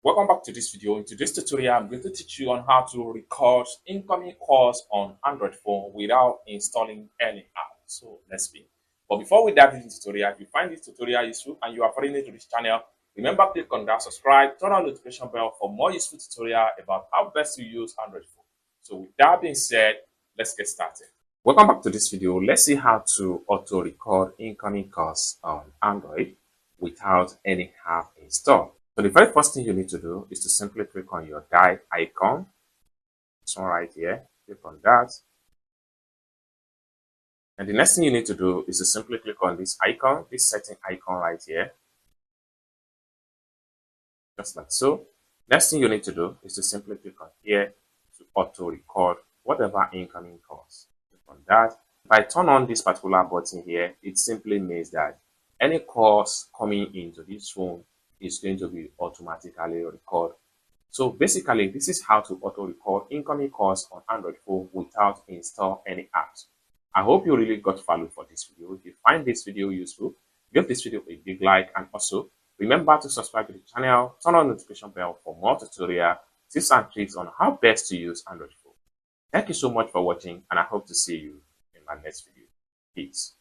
Welcome back to this video. In today's tutorial, I'm going to teach you on how to record incoming calls on Android phone without installing any app. So let's begin. But before we dive into the tutorial, if you find this tutorial useful and you are very new to this channel, remember click on that subscribe, turn on the notification bell for more useful tutorial about how best to use Android phone. So with that being said, let's get started. Welcome back to this video. Let's see how to auto record incoming calls on Android without any app installed. So the very first thing you need to do is to simply click on your dial icon. This one right here. Click on that. And the next thing you need to do is to simply click on this icon, this setting icon right here. Just like so. Next thing you need to do is to simply click on here to auto record whatever incoming calls. Click on that. If I turn on this particular button here, it simply means that any calls coming into this phone is going to be automatically recorded. So basically, this is how to auto record incoming calls on Android phone without install any apps. I hope you really got value for this video. If you find this video useful, give this video a big like, and also remember to subscribe to the channel, turn on the notification bell for more tutorial tips and tricks on how best to use Android phone. Thank you so much for watching, and I hope to see you in my next video. Peace.